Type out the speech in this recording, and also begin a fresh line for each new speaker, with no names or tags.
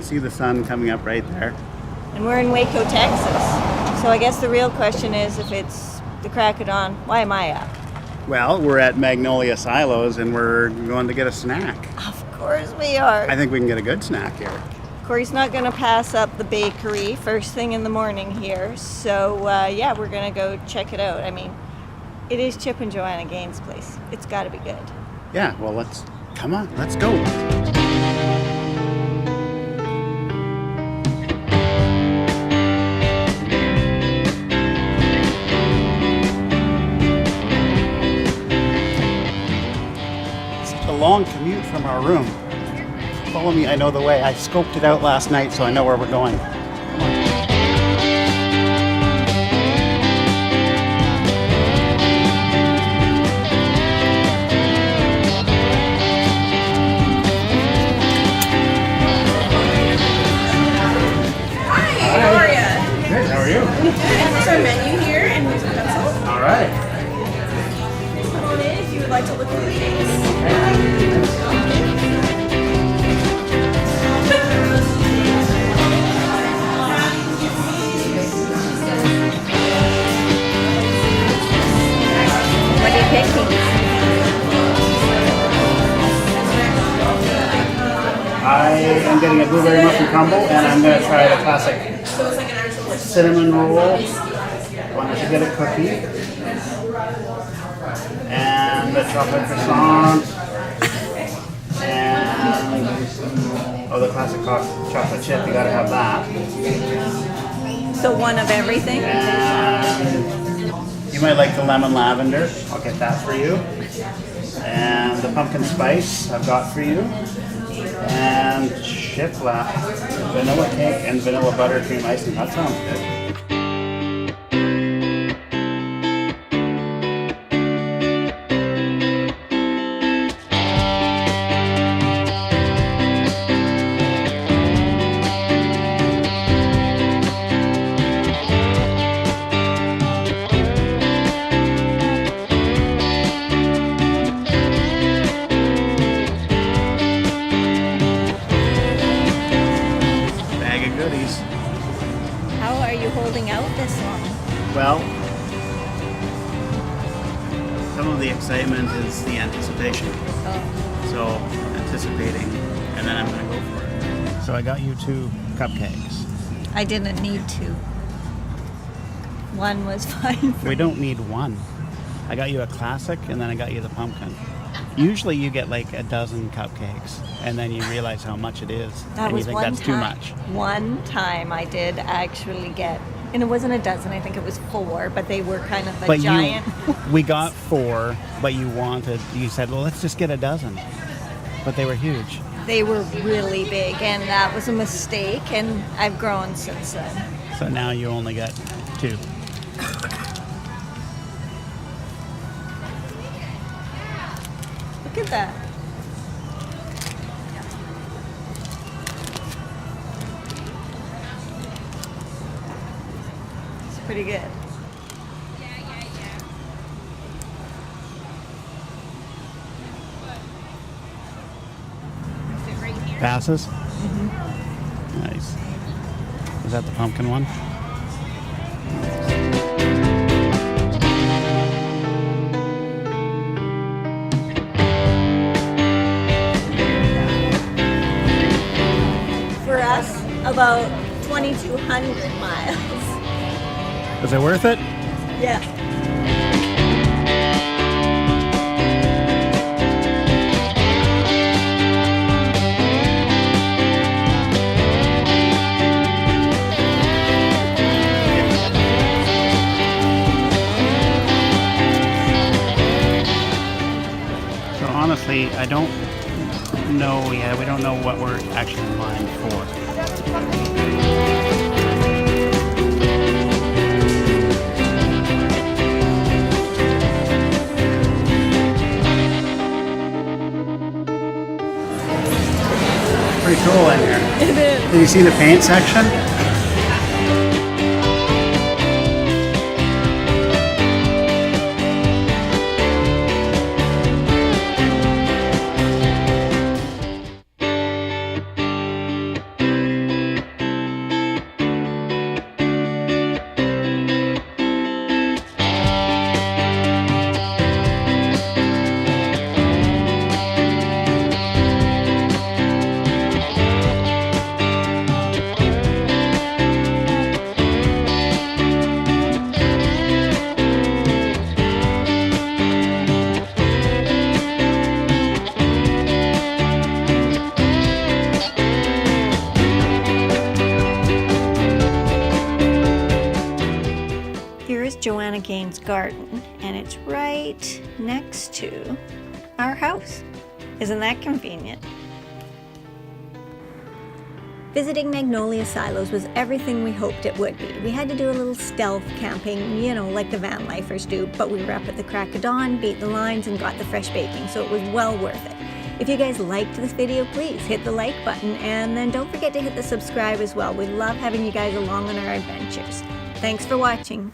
see the sun coming up right there.
And we're in Waco, Texas. So I guess the real question is, if it's the crack of dawn, why am I up?
Well, we're at Magnolia SILOS and we're going to get a snack.
Of course we are.
I think we can get a good snack here.
Kory's not going to pass up the bakery first thing in the morning here. So yeah, we're going to go check it out. I mean, it is Chip and Joanna Gains' place. It's got to be good.
Yeah, well, come on, let's go. Long commute from our room. Follow me, I know the way. I scoped it out last night, so I know where we're going. Come on.
Hi, how are you?
Good, how are you?
And there's our menu here, and here's a pencil.
All right.
Come on in if you would like to look through the case.
What are you picking?
I am getting a blueberry muffin crumble, and I'm going to try the classic
So it's like an actual
cinnamon roll. Wanted to get a cookie. And the chocolate croissant. And the classic chocolate chip, you gotta have that.
So one of everything?
And you might like the lemon lavender. I'll get that for you. And the pumpkin spice I've got for you. And shiplap, vanilla cake, and vanilla buttercream icing. That sounds good.
How are you holding out this long?
Well, some of the excitement is the anticipation.
Oh.
So, anticipating, and then I'm going to go for it. So I got you 2 cupcakes.
I didn't need to. One was fine.
We don't need one. I got you a classic, and then I got you the pumpkin. Usually you get like a dozen cupcakes, and then you realize how much it is,
That
and
was
you think
one
that's
time.
too much.
One time I did actually get, and it wasn't a dozen, I think it was 4, but they were kind of a giant.
We got 4, but you said, well, let's just get a dozen. But they were huge.
They were really big, and that was a mistake, and I've grown since then.
So now you only got 2.
Look at that. It's pretty good.
Passes? Mm-hmm. Nice. Is that the pumpkin one?
For us, about 2,200 miles.
Was it worth it?
Yeah.
Honestly, I don't know yet. We don't know what we're actually in line for. Pretty cool in here.
It is.
Did you see the paint section?
Gains garden, and it's right next to our house. Isn't that convenient? Visiting Magnolia Silos was everything we hoped it would be. We had to do a little stealth camping, you know, like the van lifers do, but we were up at the crack of dawn, beat the lines, and got the fresh baking, so it was well worth it. If you guys liked this video, please hit the like button, and then don't forget to hit the subscribe as well. We love having you guys along on our adventures. Thanks for watching.